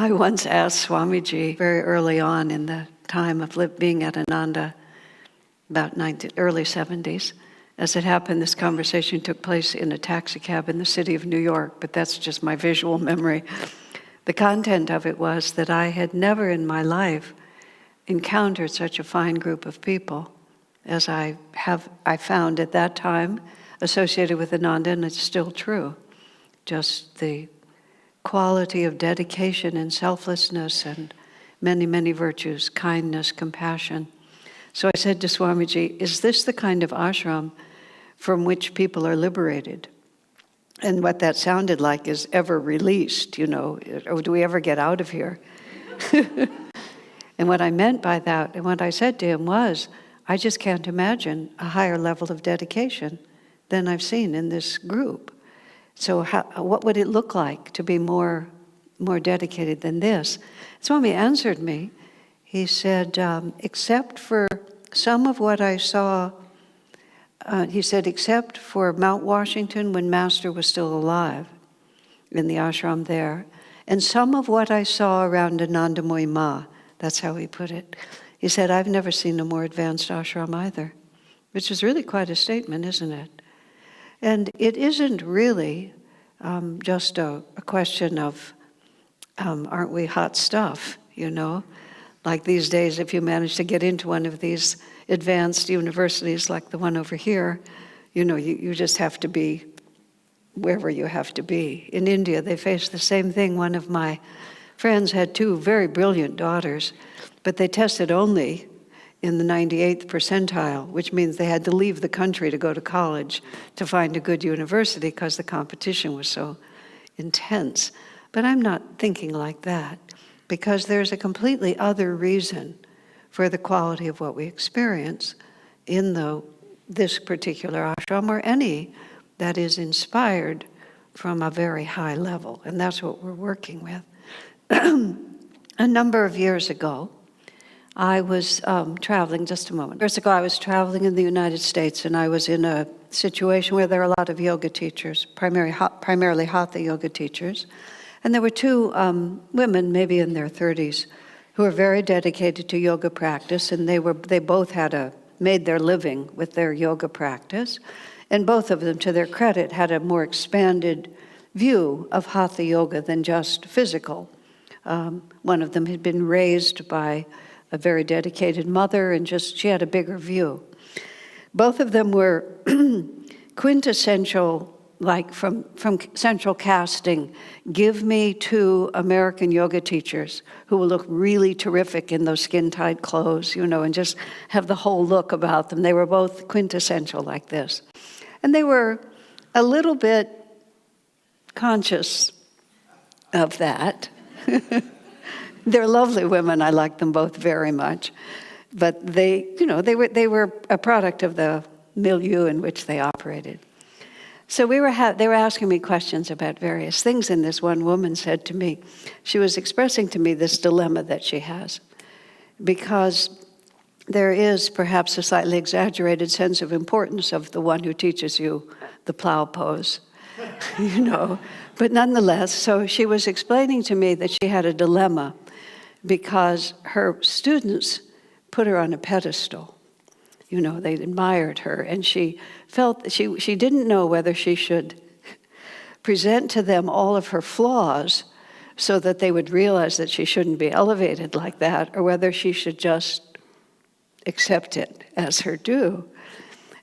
I once asked Swamiji very early on in the time of being at Ananda, about early 70s. As it happened, this conversation took place in a taxi cab in the city of New York, but that's just my visual memory. The content of it was that I had never in my life encountered such a fine group of people as I found at that time associated with Ananda, and it's still true. Just the quality of dedication and selflessness and many, many virtues, kindness, compassion. So I said to Swamiji, is this the kind of ashram from which people are liberated? And what that sounded like is ever released, or do we ever get out of here? And what I meant by that, and what I said to him was, I just can't imagine a higher level of dedication than I've seen in this group. So what would it look like to be more dedicated than this? Swami answered me. He said, except for some of what I saw, he said, except for Mount Washington when Master was still alive in the ashram there, and some of what I saw around Anandamoyi Ma, that's how he put it. He said, I've never seen a more advanced ashram either, which is really quite a statement, isn't it? And it isn't really just a question of, aren't we hot stuff, Like these days, if you manage to get into one of these advanced universities like the one over here, you just have to be wherever you have to be. In India, they face the same thing. One of my friends had two very brilliant daughters, but they tested only in the 98th percentile, which means they had to leave the country to go to college to find a good university because the competition was so intense. But I'm not thinking like that, because there's a completely other reason for the quality of what we experience in this particular ashram, or any that is inspired from a very high level. And that's what we're working with. A number of years ago, I was traveling, just a moment. Years ago, I was traveling in the United States, and I was in a situation where there are a lot of yoga teachers, primarily hatha yoga teachers. And there were two women, maybe in their 30s, who were very dedicated to yoga practice, and they both had made their living with their yoga practice. And both of them, to their credit, had a more expanded view of hatha yoga than just physical. One of them had been raised by a very dedicated mother, and she had a bigger view. Both of them were quintessential, like from central casting, give me two American yoga teachers who will look really terrific in those skin-tight clothes, and just have the whole look about them. They were both quintessential like this. And they were a little bit conscious of that. They're lovely women. I like them both very much. But they were a product of the milieu in which they operated. So they were asking me questions about various things, and this one woman said to me, she was expressing to me this dilemma that she has, because there is perhaps a slightly exaggerated sense of importance of the one who teaches you the plow pose, But nonetheless, so she was explaining to me that she had a dilemma because her students put her on a pedestal. They admired her, and she felt she didn't know whether she should present to them all of her flaws so that they would realize that she shouldn't be elevated like that, or whether she should just accept it as her due.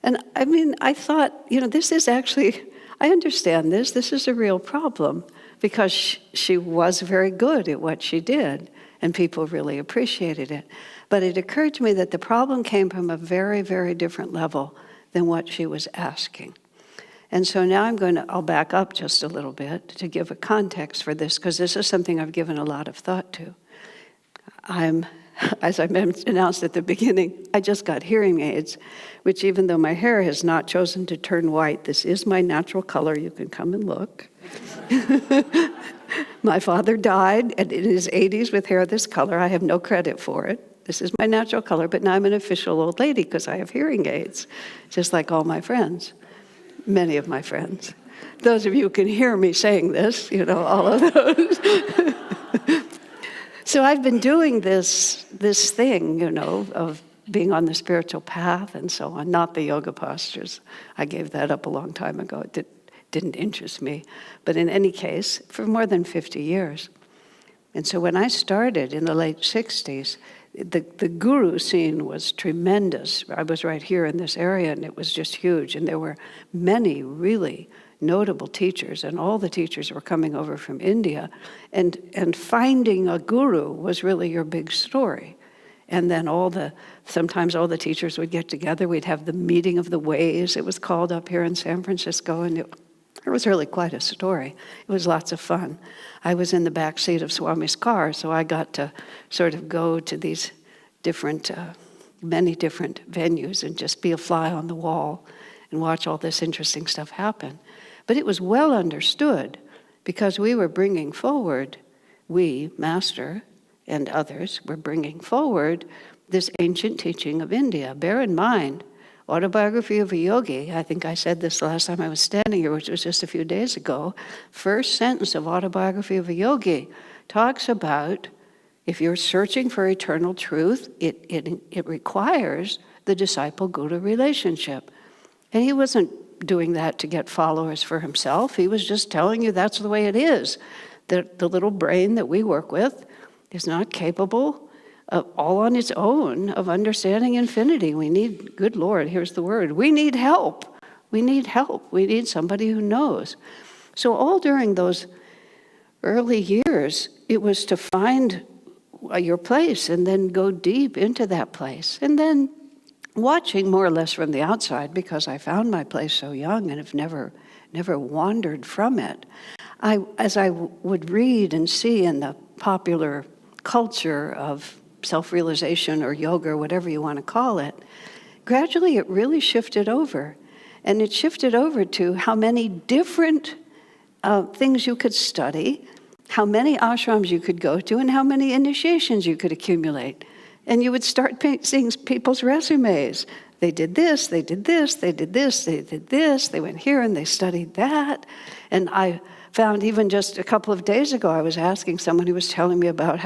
And I thought, this is actually, I understand this. This is a real problem, because she was very good at what she did, and people really appreciated it. But it occurred to me that the problem came from a very, very different level than what she was asking. And so now I'll back up just a little bit to give a context for this, because this is something I've given a lot of thought to. As I announced at the beginning, I just got hearing aids, which, even though my hair has not chosen to turn white, this is my natural color. You can come and look. My father died in his 80s with hair this color. I have no credit for it. This is my natural color, but now I'm an official old lady because I have hearing aids, just like all my friends, many of my friends. Those of you who can hear me saying this, all of those. So I've been doing this thing, of being on the spiritual path and so on, not the yoga postures. I gave that up a long time ago. It didn't interest me. But in any case, for more than 50 years. And so when I started in the late 60s, the guru scene was tremendous. I was right here in this area, and it was just huge. And there were many really notable teachers, and all the teachers were coming over from India. And finding a guru was really your big story. And then sometimes all the teachers would get together. We'd have the meeting of the ways, it was called, up here in San Francisco, and it was really quite a story. It was lots of fun. I was in the back seat of Swami's car, so I got to sort of go to these many different venues and just be a fly on the wall and watch all this interesting stuff happen. But it was well understood because we were bringing forward, Master and others, were bringing forward this ancient teaching of India. Bear in mind, Autobiography of a Yogi, I think I said this the last time I was standing here, which was just a few days ago. First sentence of Autobiography of a Yogi talks about if you're searching for eternal truth, it requires the disciple-guru relationship. And he wasn't doing that to get followers for himself. He was just telling you that's the way it is. The little brain that we work with is not capable all on its own of understanding infinity. We need, good Lord, here's the word, we need help. We need help. We need somebody who knows. So all during those early years, it was to find your place and then go deep into that place. And then watching more or less from the outside, because I found my place so young and have never wandered from it. As I would read and see in the popular culture of self-realization or yoga or whatever you want to call it, gradually it really shifted over. And it shifted over to how many different things you could study, how many ashrams you could go to, and how many initiations you could accumulate. And you would start seeing people's resumes. They did this, they did this, they did this, they did this, they went here and they studied that. And I found even just a couple of days ago, I was asking someone who was telling me about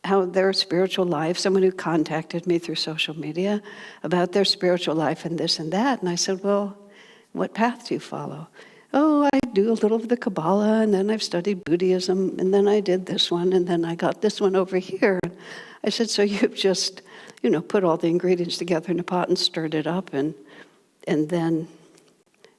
how their spiritual life, someone who contacted me through social media, about their spiritual life and this and that. And I said, well, what path do you follow? Oh, I do a little of the Kabbalah, and then I've studied Buddhism, and then I did this one, and then I got this one over here. I said, so you've just, put all the ingredients together in a pot and stirred it up, and then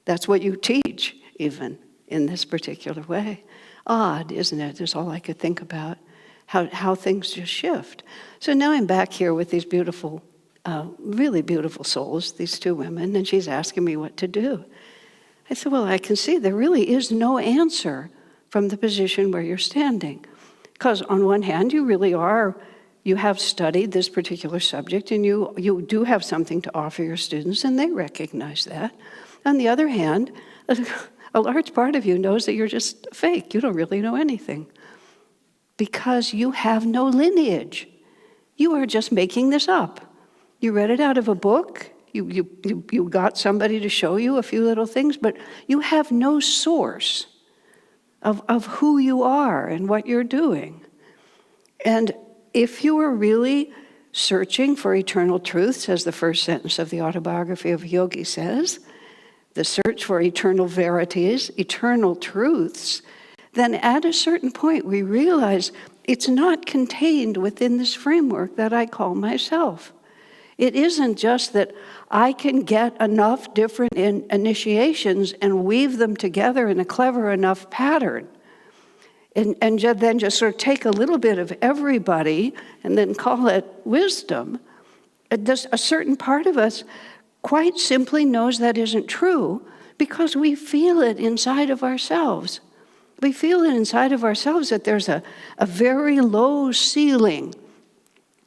that's what you teach, even in this particular way. Odd, isn't it? That's all I could think about. How things just shift. So now I'm back here with these beautiful, really beautiful souls, these two women, and she's asking me what to do. I said, well, I can see there really is no answer from the position where you're standing. Because on one hand, you have studied this particular subject, and you do have something to offer your students, and they recognize that. On the other hand, a large part of you knows that you're just fake. You don't really know anything. Because you have no lineage. You are just making this up. You read it out of a book, you got somebody to show you a few little things, but you have no source of who you are and what you're doing. And if you are really searching for eternal truths, as the first sentence of the Autobiography of a Yogi says, the search for eternal verities, eternal truths, then at a certain point we realize it's not contained within this framework that I call myself. It isn't just that I can get enough different initiations and weave them together in a clever enough pattern and then just sort of take a little bit of everybody and then call it wisdom. A certain part of us quite simply knows that isn't true because we feel it inside of ourselves. We feel it inside of ourselves that there's a very low ceiling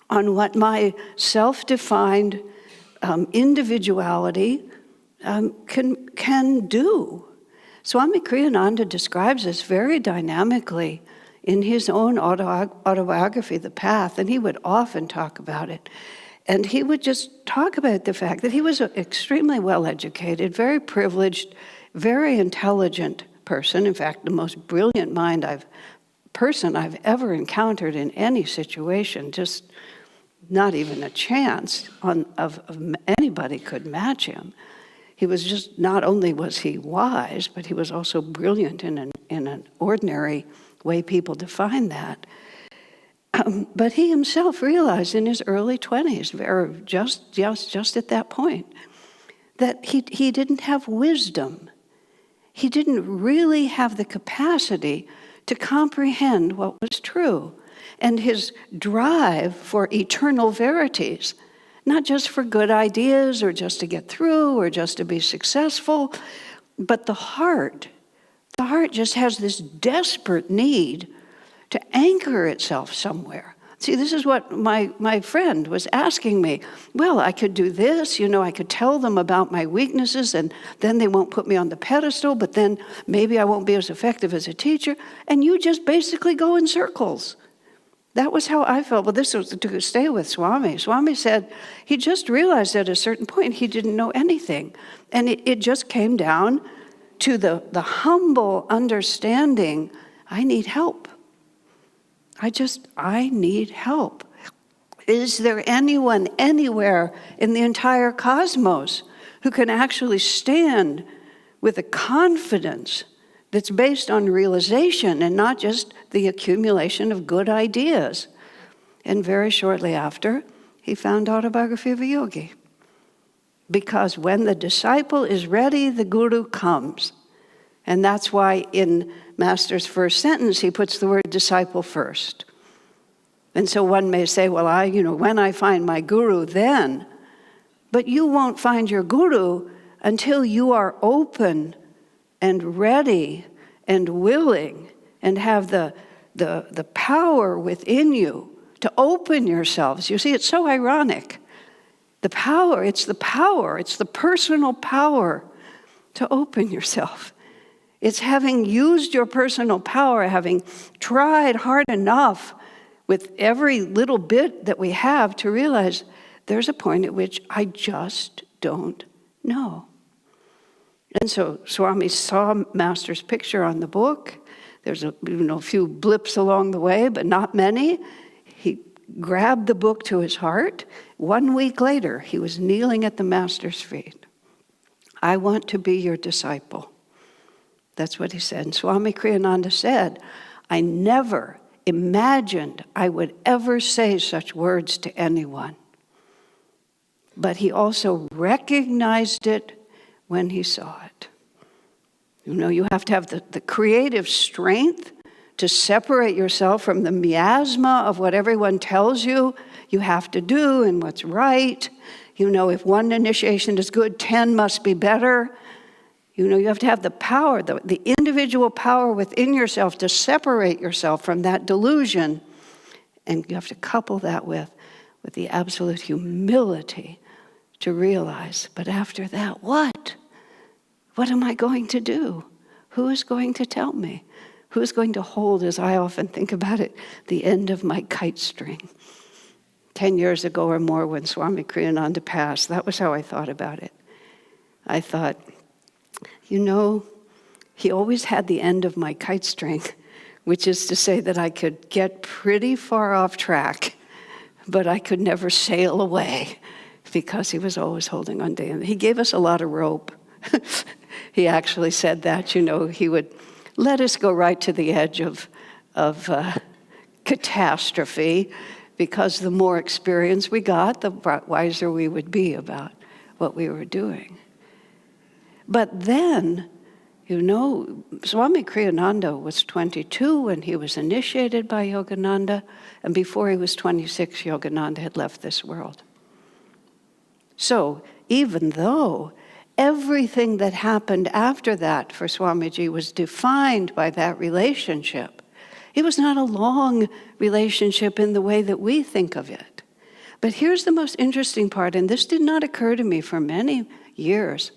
on what my self-defined individuality can do. Swami Kriyananda describes this very dynamically in his own autobiography, The Path, and he would often talk about it. And he would just talk about the fact that he was an extremely well-educated, very privileged, very intelligent person. In fact, the most brilliant mind I've person I've ever encountered in any situation, just not even a chance of anybody could match him. He was just, not only was he wise, but he was also brilliant in an ordinary way people define that. But he himself realized in his early 20s, or just at that point, that he didn't have wisdom. He didn't really have the capacity to comprehend what was true. And his drive for eternal verities, not just for good ideas or just to get through or just to be successful, but the heart just has this desperate need to anchor itself somewhere. See, this is what my friend was asking me. Well, I could do this, I could tell them about my weaknesses, and then they won't put me on the pedestal, but then maybe I won't be as effective as a teacher. And you just basically go in circles. That was how I felt. Well, this was to stay with Swami. Swami said he just realized at a certain point he didn't know anything. And it just came down to the humble understanding, I need help. I need help. Is there anyone anywhere in the entire cosmos who can actually stand with a confidence that's based on realization and not just the accumulation of good ideas? And very shortly after, he found Autobiography of a Yogi. Because when the disciple is ready, the guru comes. And that's why in Master's first sentence, he puts the word disciple first. And so one may say, well, when I find my guru, then. But you won't find your guru until you are open and ready and willing and have the power within you to open yourselves. You see, it's so ironic. It's the personal power to open yourself. It's having used your personal power, having tried hard enough with every little bit that we have to realize there's a point at which I just don't know. And so Swami saw Master's picture on the book. There's a few blips along the way, but not many. He grabbed the book to his heart. 1 week later, he was kneeling at the Master's feet. I want to be your disciple. That's what he said. And Swami Kriyananda said, I never imagined I would ever say such words to anyone. But he also recognized it when he saw it. You have to have the creative strength to separate yourself from the miasma of what everyone tells you have to do and what's right. If one initiation is good, 10 must be better. You have to have the power, the individual power within yourself to separate yourself from that delusion. And you have to couple that with the absolute humility to realize, but after that, what? What am I going to do? Who is going to tell me? Who is going to hold, as I often think about it, the end of my kite string? 10 years ago or more when Swami Kriyananda passed, that was how I thought about it. I thought, he always had the end of my kite string, which is to say that I could get pretty far off track, but I could never sail away because he was always holding on to him. He gave us a lot of rope. He actually said that, he would let us go right to the edge of catastrophe, because the more experience we got, the wiser we would be about what we were doing. But then, Swami Kriyananda was 22 when he was initiated by Yogananda, and before he was 26, Yogananda had left this world. So, even though everything that happened after that for Swamiji was defined by that relationship, it was not a long relationship in the way that we think of it. But here's the most interesting part, and this did not occur to me for many years.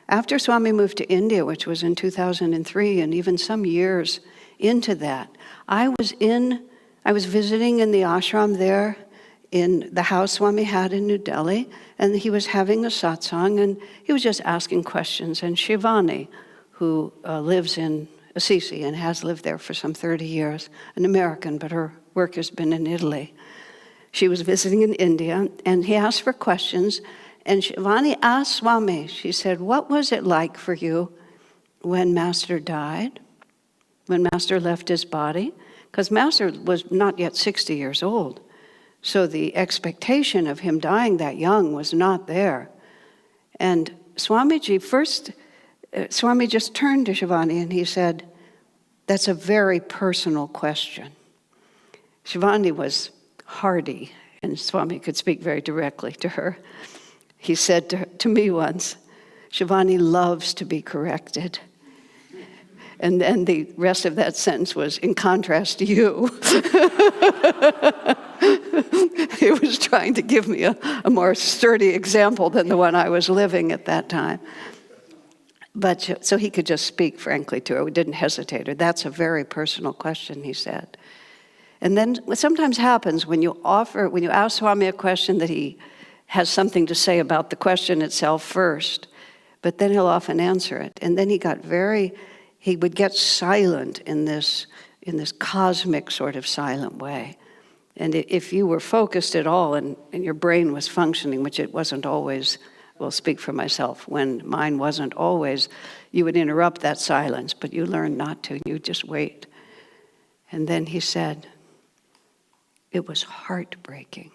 After Swami moved to India, which was in 2003, and even some years into that, I was visiting in the ashram there, in the house Swami had in New Delhi, and he was having a satsang, and he was just asking questions. And Shivani, who lives in Assisi and has lived there for some 30 years, an American, but her work has been in Italy. She was visiting in India, and he asked for questions, and Shivani asked Swami, she said, what was it like for you when Master died, when Master left his body? Because Master was not yet 60 years old, so the expectation of him dying that young was not there. And Swami just turned to Shivani and he said, that's a very personal question. Shivani was hardy, and Swami could speak very directly to her. He said to me once, Shivani loves to be corrected. And then the rest of that sentence was, in contrast to you. He was trying to give me a more sturdy example than the one I was living at that time. But so he could just speak frankly to her. We didn't hesitate her. That's a very personal question, he said. And then what sometimes happens when you ask Swami a question that he has something to say about the question itself first, but then he'll often answer it. And then he would get silent in this cosmic sort of silent way. And if you were focused at all and your brain was functioning, which it wasn't always, well, speak for myself, when mine wasn't always, you would interrupt that silence, but you learned not to, you just wait. And then he said, it was heartbreaking.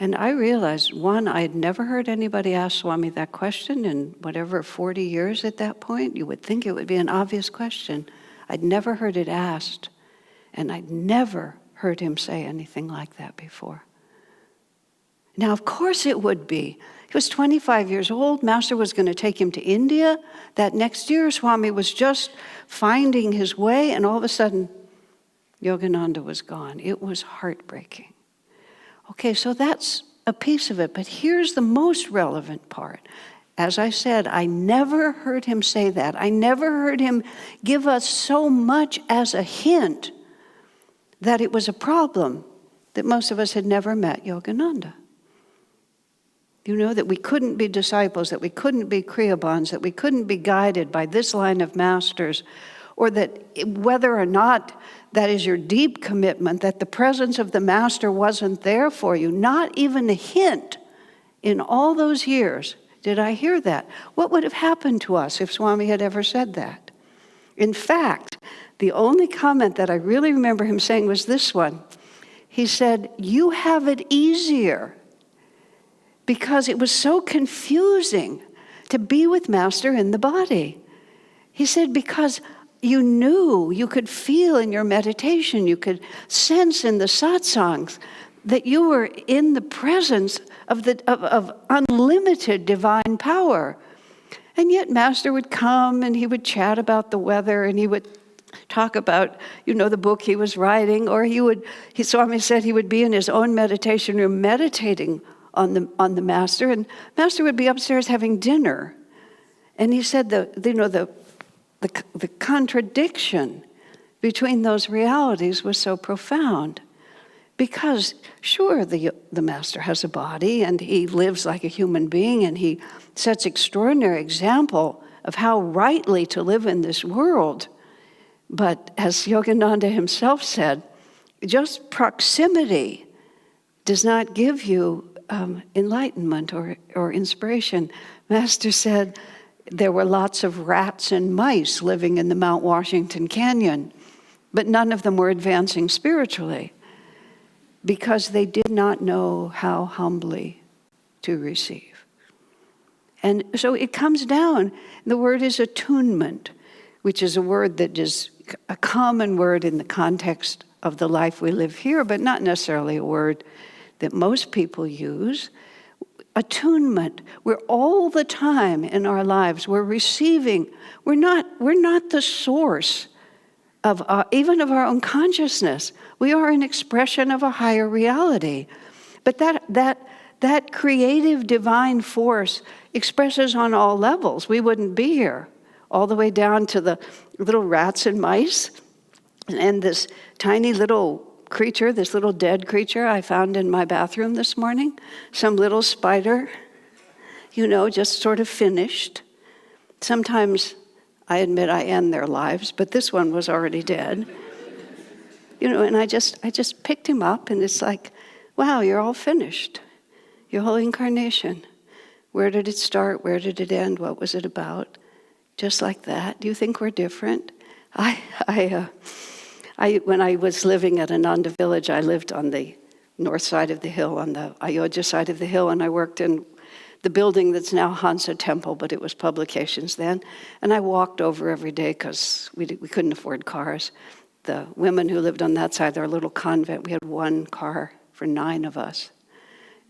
And I realized, one, I had never heard anybody ask Swami that question in whatever, 40 years at that point. You would think it would be an obvious question. I'd never heard it asked, and I'd never heard him say anything like that before. Now, of course it would be. He was 25 years old. Master was going to take him to India. That next year, Swami was just finding his way, and all of a sudden, Yogananda was gone. It was heartbreaking. Okay, so that's a piece of it, but here's the most relevant part. As I said, I never heard him say that. I never heard him give us so much as a hint that it was a problem that most of us had never met Yogananda. You know, that we couldn't be disciples, that we couldn't be Kriyabans, that we couldn't be guided by this line of masters, or that whether or not that is your deep commitment, that the presence of the Master wasn't there for you. Not even a hint in all those years did I hear that. What would have happened to us if Swami had ever said that? In fact, the only comment that I really remember him saying was this one. He said, you have it easier, because it was so confusing to be with Master in the body. He said, because you knew, you could feel in your meditation, you could sense in the satsangs that you were in the presence of unlimited divine power. And yet Master would come and he would chat about the weather and he would talk about, the book he was writing, or Swami said he would be in his own meditation room meditating on the Master, and Master would be upstairs having dinner. And he said the contradiction between those realities was so profound. Because, sure, the Master has a body and he lives like a human being and he sets extraordinary example of how rightly to live in this world. But as Yogananda himself said, just proximity does not give you enlightenment or inspiration. Master said, there were lots of rats and mice living in the Mount Washington Canyon, but none of them were advancing spiritually because they did not know how humbly to receive. And so it comes down, the word is attunement, which is a word that is a common word in the context of the life we live here, but not necessarily a word that most people use. Attunement, we're all the time in our lives, we're receiving, we're not the source of even of our own consciousness. We are an expression of a higher reality. But that creative divine force expresses on all levels. We wouldn't be here, all the way down to the little rats and mice and this tiny little creature, this little dead creature I found in my bathroom this morning, some little spider, just sort of finished. Sometimes I admit I end their lives, but this one was already dead. And I just picked him up, and it's like, wow, you're all finished. Your whole incarnation. Where did it start? Where did it end? What was it about? Just like that. Do you think we're different? When I was living at Ananda village, I lived on the north side of the hill, on the Ayodhya side of the hill, and I worked in the building that's now Hansa Temple, but it was publications then. And I walked over every day because we couldn't afford cars. The women who lived on that side, their little convent, we had one car for 9 of us.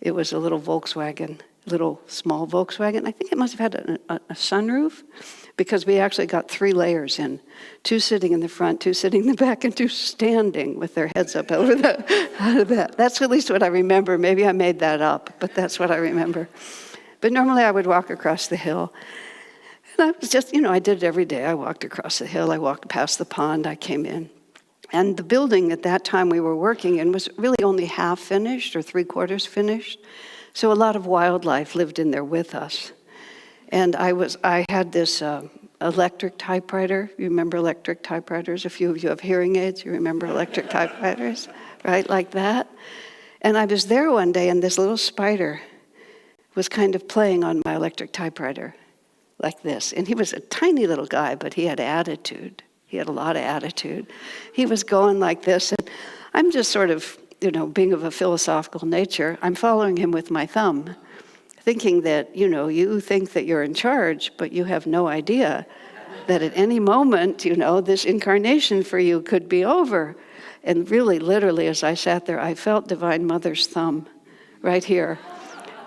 It was a little Volkswagen, little small Volkswagen. I think it must have had a sunroof, because we actually got 3 layers in. 2 sitting in the front, 2 sitting in the back, and 2 standing with their heads up over out of that. That's at least what I remember. Maybe I made that up, but that's what I remember. But normally I would walk across the hill. And I was just, I did it every day. I walked across the hill. I walked past the pond. I came in. And the building at that time we were working in was really only half finished or 3/4 finished. So a lot of wildlife lived in there with us. And I had this electric typewriter. You remember electric typewriters? A few of you have hearing aids. You remember electric typewriters, right? Like that. And I was there one day, and this little spider was kind of playing on my electric typewriter like this. And he was a tiny little guy, but he had attitude. He had a lot of attitude. He was going like this, and I'm just sort of, being of a philosophical nature, I'm following him with my thumb, thinking that, you think that you're in charge, but you have no idea that at any moment, this incarnation for you could be over. And really, literally, as I sat there, I felt Divine Mother's thumb right here.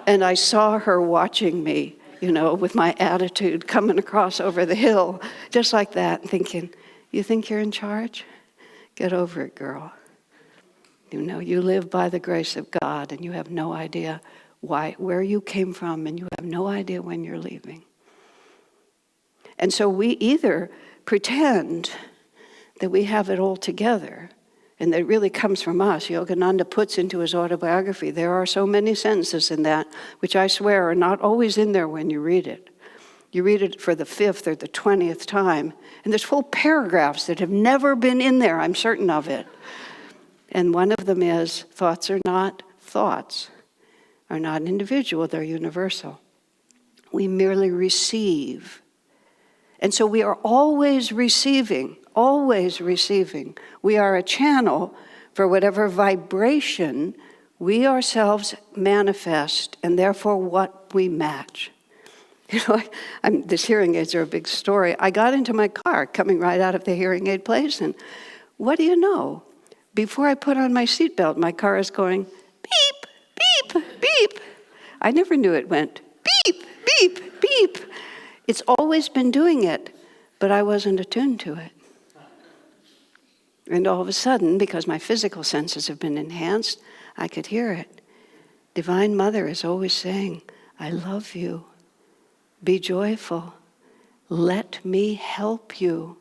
And I saw her watching me, with my attitude coming across over the hill, just like that, thinking, you think you're in charge? Get over it, girl. You live by the grace of God, and you have no idea where you came from, and you have no idea when you're leaving. And so we either pretend that we have it all together, and that it really comes from us. Yogananda puts into his autobiography, there are so many sentences in that, which I swear are not always in there when you read it. You read it for the 5th or the 20th time, and there's full paragraphs that have never been in there, I'm certain of it. And one of them is, thoughts are not thoughts, are not individual, they're universal. We merely receive. And so we are always receiving, always receiving. We are a channel for whatever vibration we ourselves manifest, and therefore what we match. This hearing aids are a big story. I got into my car coming right out of the hearing aid place, and what do you know? Before I put on my seatbelt, my car is going beep, beep, beep. I never knew it went beep, beep, beep. It's always been doing it, but I wasn't attuned to it. And all of a sudden, because my physical senses have been enhanced, I could hear it. Divine Mother is always saying, I love you. Be joyful. Let me help you.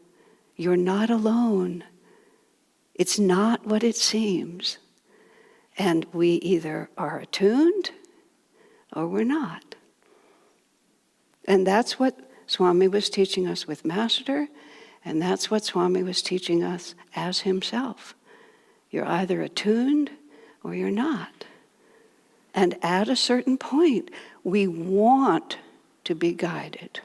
You're not alone. It's not what it seems. And we either are attuned or we're not. And that's what Swami was teaching us with Master, and that's what Swami was teaching us as himself. You're either attuned or you're not. And at a certain point, we want to be guided.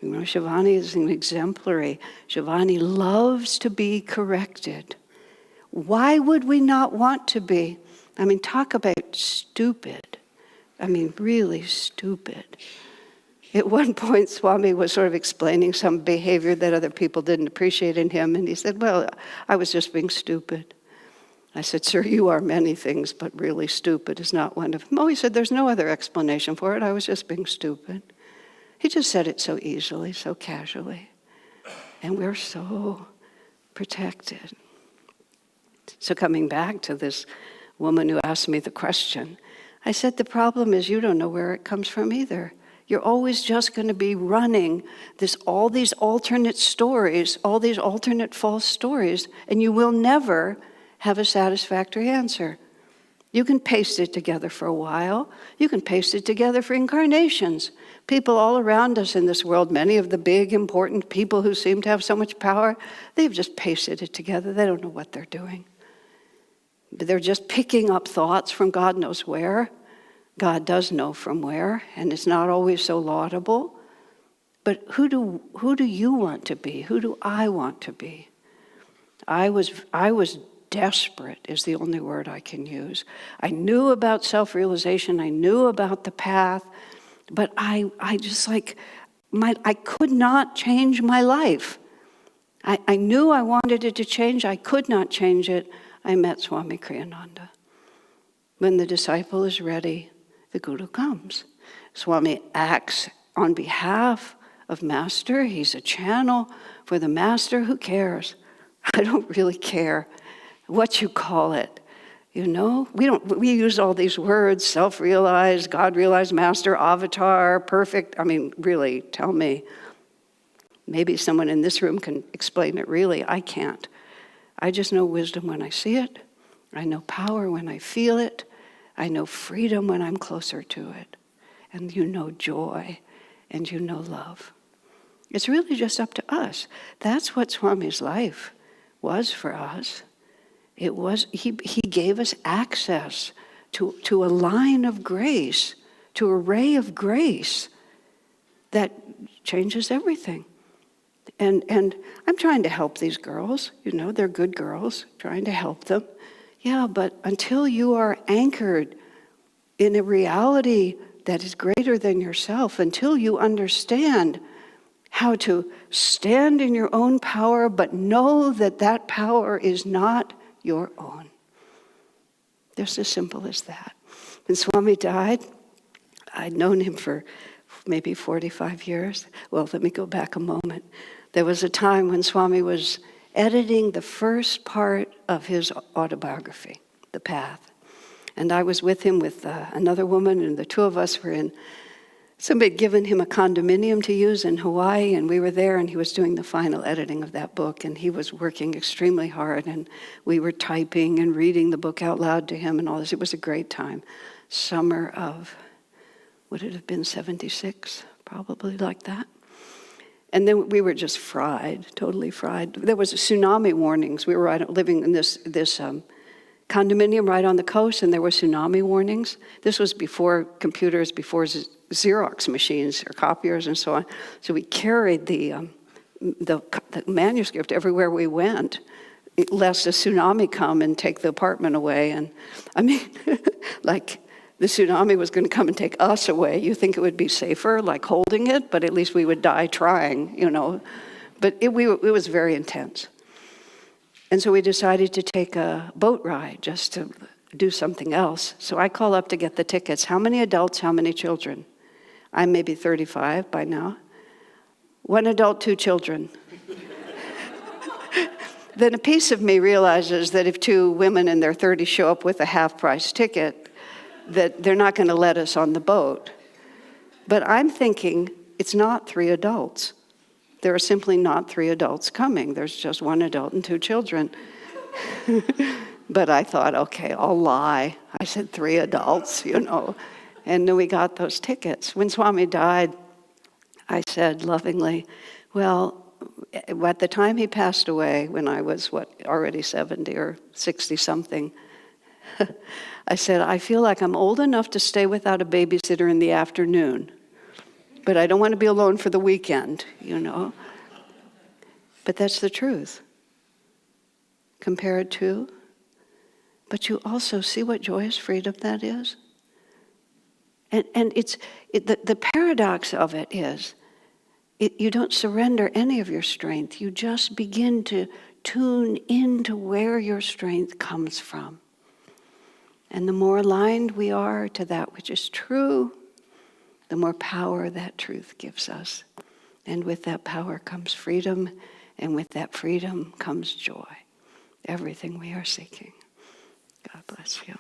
Shivani is an exemplary. Shivani loves to be corrected. Why would we not want to be? Talk about stupid. Really stupid. At one point, Swami was sort of explaining some behavior that other people didn't appreciate in him, and he said, well, I was just being stupid. I said, sir, you are many things, but really stupid is not one of them. Oh, he said, there's no other explanation for it. I was just being stupid. He just said it so easily, so casually. And we're so protected. So coming back to this woman who asked me the question, I said, the problem is you don't know where it comes from either. You're always just going to be running all these alternate stories, all these alternate false stories, and you will never have a satisfactory answer. You can paste it together for a while. You can paste it together for incarnations. People all around us in this world, many of the big, important people who seem to have so much power, they've just pasted it together. They don't know what they're doing. They're just picking up thoughts from God knows where. God does know from where, and it's not always so laudable. But who do you want to be? Who do I want to be? I was desperate is the only word I can use. I knew about self-realization. I knew about the path, but I could not change my life. I knew I wanted it to change. I could not change it. I met Swami Kriyananda. When the disciple is ready, the Guru comes. Swami acts on behalf of Master. He's a channel for the Master. Who cares? I don't really care what you call it. You know, we use all these words, self-realized, God-realized, Master, avatar, perfect. I mean, really, tell me. Maybe someone in this room can explain it really. I can't. I just know wisdom when I see it. I know power when I feel it. I know freedom when I'm closer to it. And you know joy, and you know love. It's really just up to us. That's what Swami's life was for us. It was, he gave us access to a line of grace, to a ray of grace that changes everything. And I'm trying to help these girls. You know, they're good girls, trying to help them. Yeah, but until you are anchored in a reality that is greater than yourself, until you understand how to stand in your own power, but know that that power is not your own. Just as simple as that. When Swami died, I'd known him for maybe 45 years. Well, let me go back a moment. There was a time when Swami was editing the first part of his autobiography, The Path. And I was with him with another woman, and the two of us were in, somebody had given him a condominium to use in Hawaii, and we were there, and he was doing the final editing of that book, and he was working extremely hard, and we were typing and reading the book out loud to him and all this. It was a great time. Summer of, would it have been 76? Probably like that. And then we were just fried, totally fried. There was tsunami warnings. We were living in this condominium right on the coast, and there were tsunami warnings. This was before computers, before Xerox machines or copiers and so on. So we carried the manuscript everywhere we went, lest a tsunami come and take the apartment away. And I mean, like the tsunami was going to come and take us away. You think it would be safer, like holding it, but at least we would die trying, you know. But it was very intense. And so we decided to take a boat ride just to do something else. So I call up to get the tickets. How many adults, how many children? I'm maybe 35 by now. 1 adult, 2 children. Then a piece of me realizes that if 2 women in their 30s show up with a half-price ticket, that they're not going to let us on the boat. But I'm thinking it's not 3 adults. There are simply not 3 adults coming. There's just 1 adult and 2 children. But I thought, okay, I'll lie. I said 3 adults, you know. And then we got those tickets. When Swami died, I said lovingly, well, at the time he passed away, when I was, already 70 or 60-something, I said, I feel like I'm old enough to stay without a babysitter in the afternoon, but I don't want to be alone for the weekend, you know. But that's the truth. Compared to, but you also see what joyous freedom that is. And the paradox of it is, you don't surrender any of your strength. You just begin to tune into where your strength comes from. And the more aligned we are to that which is true, the more power that truth gives us. And with that power comes freedom, and with that freedom comes joy. Everything we are seeking. God bless you.